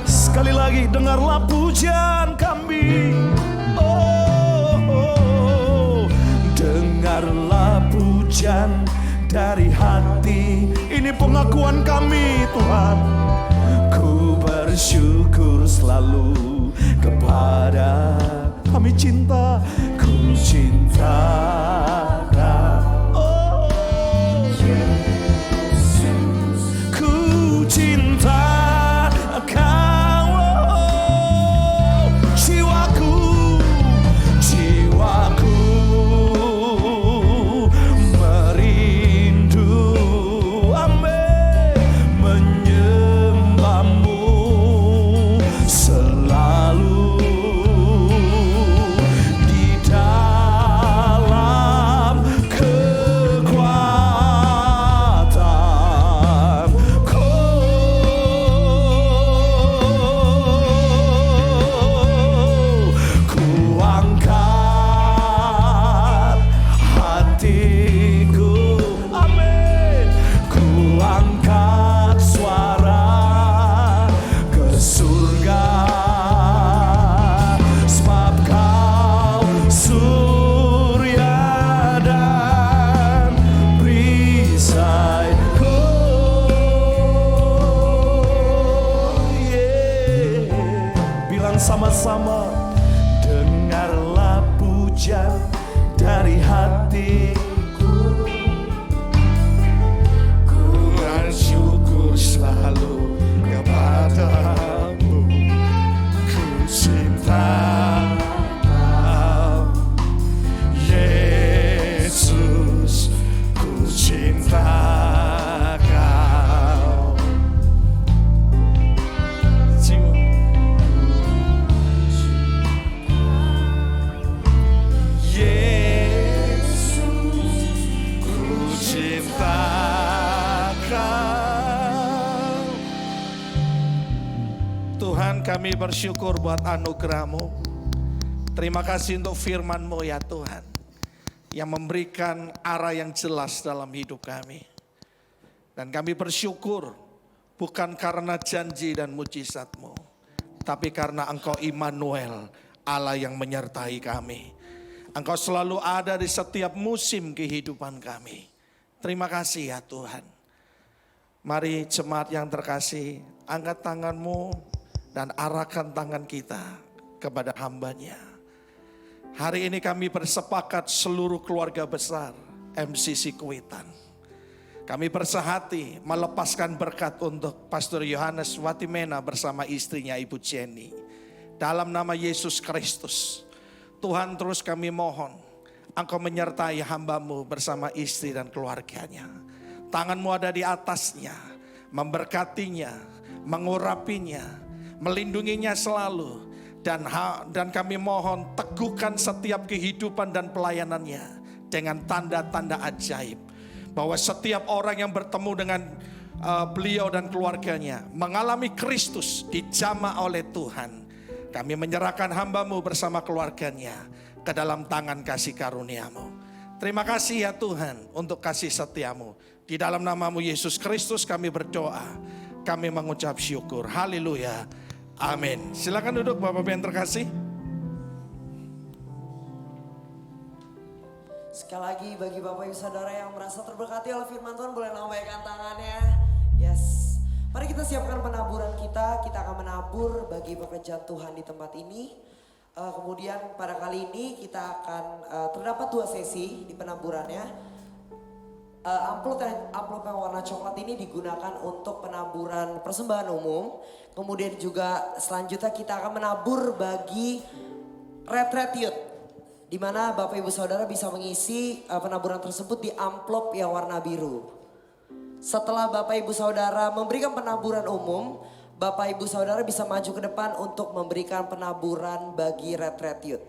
Sekali lagi, dengarlah pujian kami. Dengarlah pujian dari hati. Ini pengakuan kami, Tuhan. Ku bersyukur selalu kepada. Kami cinta, ku cinta Kau. Yesus, ku cinta Kau. Jiwaku, jiwaku merindu, amin, menyembahmu selalu di dalam kekuatanku. Ku angkat hatiku, amin. Ku angkat suara ke surga, sebab Kau surya dan perisaiku. Bilang sama-sama, dengarlah pujian dari hatiku. Ku bersyukur selalu kepadamu. Ku cinta Kau, Yesus, ku cinta Kau. Yesus, ku cinta Kau. Tuhan, kami bersyukur buat anugerah-Mu. Terima kasih untuk firman-Mu ya Tuhan, yang memberikan arah yang jelas dalam hidup kami. Dan kami bersyukur bukan karena janji dan mujizat-Mu, tapi karena Engkau Immanuel, Allah yang menyertai kami. Engkau selalu ada di setiap musim kehidupan kami. Terima kasih ya Tuhan. Mari jemaat yang terkasih, angkat tanganmu dan arahkan tangan kita kepada hamba-Nya. Hari ini kami bersepakat seluruh keluarga besar MCC Kuitang. Kami bersehati melepaskan berkat untuk Pastor Yohanes Watimena bersama istrinya Ibu Jenny. Dalam nama Yesus Kristus, Tuhan, terus kami mohon Engkau menyertai hamba-Mu bersama istri dan keluarganya. Tangan-Mu ada di atasnya, memberkatinya, mengurapinya, melindunginya selalu. Dan kami mohon teguhkan setiap kehidupan dan pelayanannya dengan tanda-tanda ajaib. Bahwa setiap orang yang bertemu dengan beliau dan keluarganya mengalami Kristus, dijamah oleh Tuhan. Kami menyerahkan hamba-Mu bersama keluarganya ke dalam tangan kasih karunia-Mu. Terima kasih ya Tuhan untuk kasih setia-Mu. Di dalam nama-Mu Yesus Kristus kami berdoa. Kami mengucap syukur. Haleluya. Amin. Silakan duduk Bapak-Bapak yang terkasih. Sekali lagi bagi Bapak Ibu Saudara yang merasa terberkati oleh firman Tuhan, boleh lambaikan tangannya. Yes. Mari kita siapkan penaburan kita akan menabur bagi pekerjaan Tuhan di tempat ini. Kemudian pada kali ini kita akan terdapat 2 sesi di penaburannya. Amplop yang warna coklat ini digunakan untuk penaburan persembahan umum. Kemudian juga selanjutnya kita akan menabur bagi retreat youth, di mana Bapak Ibu Saudara bisa mengisi penaburan tersebut di amplop yang warna biru. Setelah Bapak Ibu Saudara memberikan penaburan umum, Bapak Ibu Saudara bisa maju ke depan untuk memberikan penaburan bagi Retreat Youth.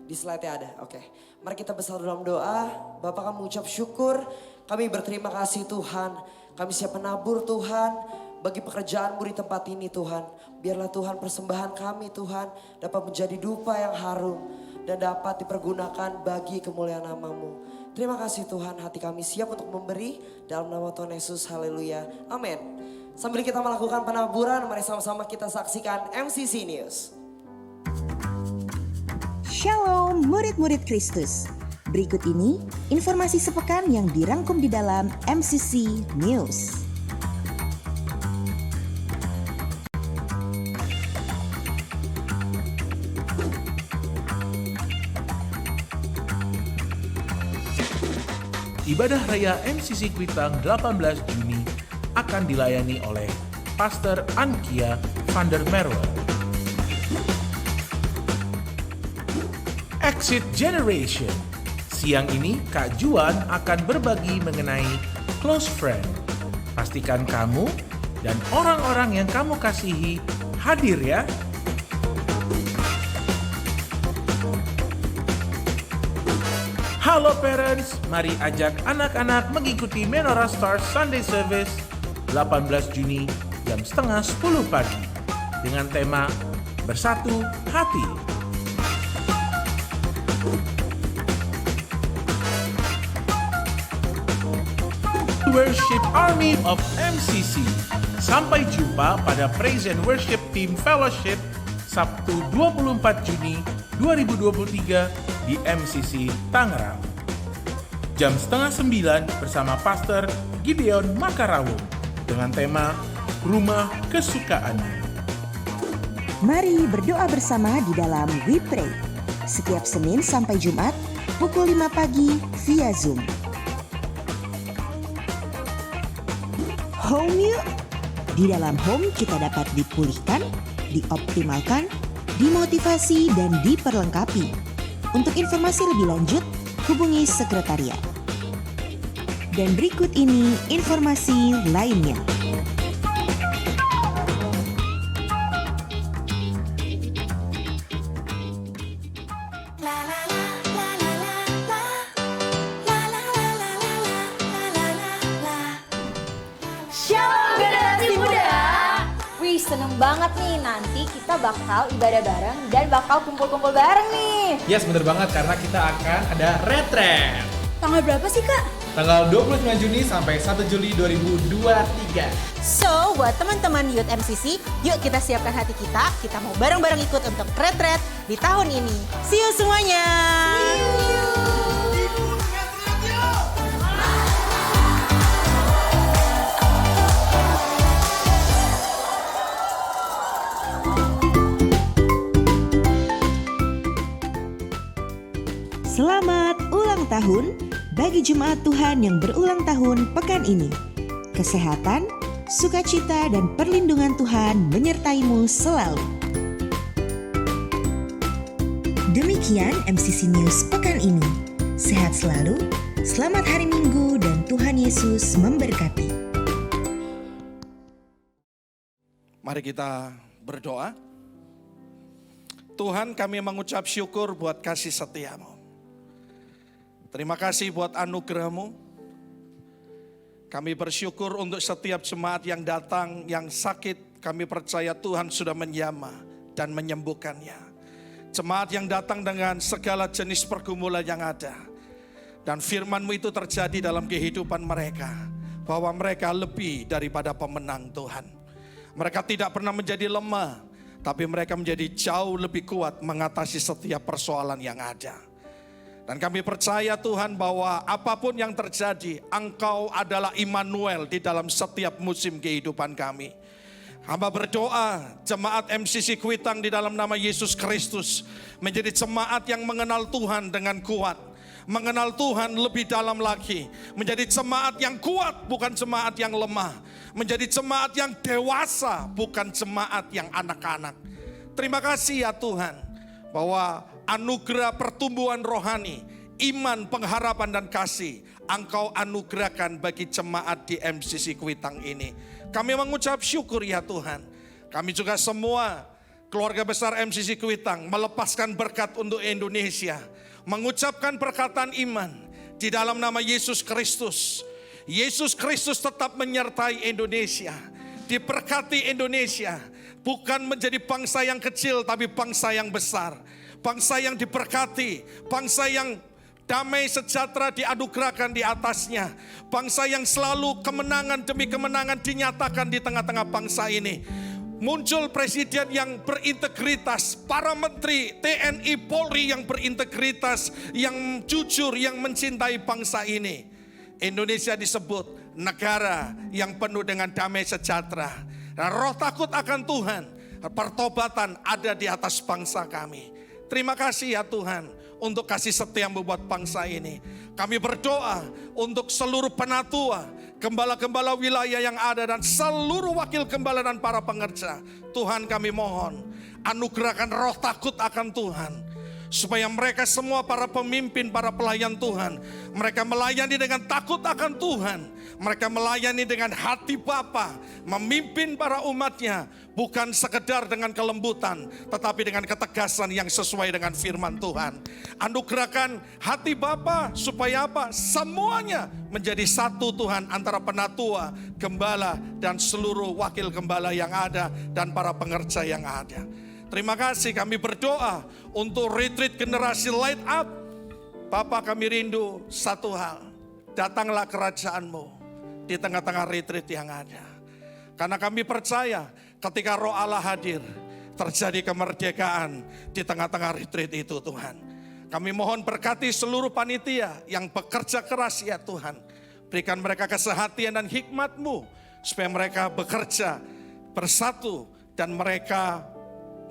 Di slide-nya ada, oke. Mari kita bersatu dalam doa. Bapak kami mengucap syukur, kami berterima kasih Tuhan. Kami siap menabur Tuhan bagi pekerjaan-Mu di tempat ini Tuhan. Biarlah Tuhan persembahan kami Tuhan dapat menjadi dupa yang harum dan dapat dipergunakan bagi kemuliaan nama-Mu. Terima kasih Tuhan, hati kami siap untuk memberi dalam nama Tuhan Yesus, haleluya, amin. Sambil kita melakukan penaburan, mari sama-sama kita saksikan MCC News. Shalom murid-murid Kristus. Berikut ini informasi sepekan yang dirangkum di dalam MCC News. Ibadah Raya MCC Kuitang 18 Juni akan dilayani oleh Pastor Ankia van der Merwe. Exit Generation. Siang ini Kak Juan akan berbagi mengenai close friend. Pastikan kamu dan orang-orang yang kamu kasihi hadir ya. Halo parents, mari ajak anak-anak mengikuti Menorah Stars Sunday Service 18 Juni jam 9:30 pagi dengan tema Bersatu Hati. Worship Army of MCC. Sampai jumpa pada Praise and Worship Team Fellowship Sabtu 24 Juni 2023 di MCC Tangerang. Jam 8:30 bersama Pastor Gideon Makarawung dengan tema Rumah Kesukaanmu. Mari berdoa bersama di dalam We Pray. Setiap Senin sampai Jumat pukul 5 pagi via Zoom. Home yuk! Di dalam home kita dapat dipulihkan, dioptimalkan, dimotivasi, dan diperlengkapi. Untuk informasi lebih lanjut, hubungi sekretariat. Dan berikut ini informasi lainnya. Shalom generasi muda. Wih, seneng banget nih, nanti kita bakal ibadah bareng dan bakal kumpul-kumpul bareng nih. Yes, bener banget karena kita akan ada retret. Tanggal berapa sih kak? Tanggal 29 Juni sampai 1 Juli 2023. So, buat teman-teman Youth MCC, yuk kita siapkan hati kita mau bareng-bareng ikut untuk retret di tahun ini. See you semuanya! Selamat ulang tahun bagi jemaat Tuhan yang berulang tahun pekan ini. Kesehatan, sukacita, dan perlindungan Tuhan menyertaimu selalu. Demikian MCC News pekan ini. Sehat selalu, selamat hari Minggu, dan Tuhan Yesus memberkati. Mari kita berdoa. Tuhan, kami mengucap syukur buat kasih setia-Mu. Terima kasih buat anugerah-Mu. Kami bersyukur untuk setiap jemaat yang datang, yang sakit. Kami percaya Tuhan sudah menjamah dan menyembuhkannya. Jemaat yang datang dengan segala jenis pergumulan yang ada. Dan firman-Mu itu terjadi dalam kehidupan mereka. Bahwa mereka lebih daripada pemenang Tuhan. Mereka tidak pernah menjadi lemah. Tapi mereka menjadi jauh lebih kuat mengatasi setiap persoalan yang ada. Dan kami percaya Tuhan bahwa apapun yang terjadi, Engkau adalah Immanuel di dalam setiap musim kehidupan kami. Hamba berdoa jemaat MCC Kuitang di dalam nama Yesus Kristus menjadi jemaat yang mengenal Tuhan dengan kuat. Mengenal Tuhan lebih dalam lagi. Menjadi jemaat yang kuat bukan jemaat yang lemah. Menjadi jemaat yang dewasa bukan jemaat yang anak-anak. Terima kasih ya Tuhan bahwa anugerah pertumbuhan rohani iman, pengharapan dan kasih Engkau anugerahkan bagi jemaat di MCC Kuitang ini. Kami mengucap syukur ya Tuhan. Kami juga semua keluarga besar MCC Kuitang melepaskan berkat untuk Indonesia. Mengucapkan perkataan iman di dalam nama Yesus Kristus. Yesus Kristus tetap menyertai Indonesia. Diberkati Indonesia. Bukan menjadi bangsa yang kecil tapi bangsa yang besar. Bangsa yang diberkati. Bangsa yang damai sejahtera dianugerahkan di atasnya. Bangsa yang selalu kemenangan demi kemenangan dinyatakan di tengah-tengah bangsa ini. Muncul presiden yang berintegritas, para menteri TNI Polri yang berintegritas, yang jujur, yang mencintai bangsa ini. Indonesia disebut negara yang penuh dengan damai sejahtera. Roh takut akan Tuhan, pertobatan ada di atas bangsa kami. Terima kasih ya Tuhan untuk kasih setia-Mu buat bangsa ini. Kami berdoa untuk seluruh penatua, gembala-gembala wilayah yang ada dan seluruh wakil gembala dan para pengerja. Tuhan kami mohon anugerahkan roh takut akan Tuhan. Supaya mereka semua para pemimpin, para pelayan Tuhan, mereka melayani dengan takut akan Tuhan. Mereka melayani dengan hati Bapa, memimpin para umatnya. Bukan sekedar dengan kelembutan, tetapi dengan ketegasan yang sesuai dengan firman Tuhan. Anugerahkan hati Bapa supaya apa? Semuanya menjadi satu Tuhan antara penatua, gembala, dan seluruh wakil gembala yang ada dan para pengerja yang ada. Terima kasih, kami berdoa untuk retreat generasi Light Up. Bapak, kami rindu satu hal. Datanglah kerajaan-Mu di tengah-tengah retreat yang ada. Karena kami percaya ketika Roh Allah hadir, terjadi kemerdekaan di tengah-tengah retreat itu Tuhan. Kami mohon berkati seluruh panitia yang bekerja keras ya Tuhan. Berikan mereka kesehatan dan hikmat-Mu supaya mereka bekerja bersatu dan mereka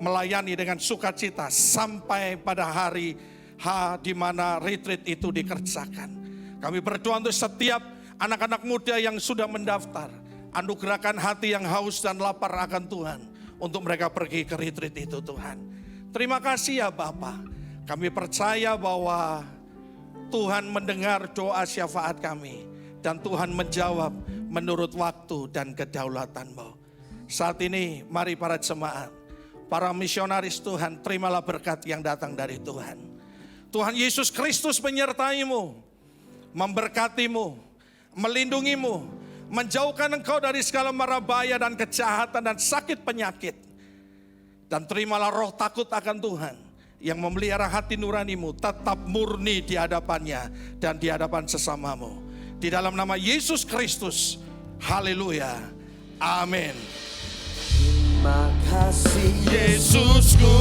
melayani dengan sukacita sampai pada hari di mana retreat itu dikerjakan. Kami berdoa untuk setiap anak-anak muda yang sudah mendaftar. Anugerahkan hati yang haus dan lapar akan Tuhan untuk mereka pergi ke retreat itu Tuhan. Terima kasih ya Bapa. Kami percaya bahwa Tuhan mendengar doa syafaat kami. Dan Tuhan menjawab menurut waktu dan kedaulatan-Mu. Saat ini mari para jemaat, para misionaris Tuhan, terimalah berkat yang datang dari Tuhan. Tuhan Yesus Kristus menyertai-Mu, memberkati-Mu, melindungi-Mu, menjauhkan engkau dari segala mara bahaya dan kejahatan dan sakit penyakit. Dan terimalah roh takut akan Tuhan yang memelihara hati nurani-Mu tetap murni di hadapannya dan di hadapan sesamamu. Di dalam nama Yesus Kristus, haleluya, amin. Terima kasih Yesusku.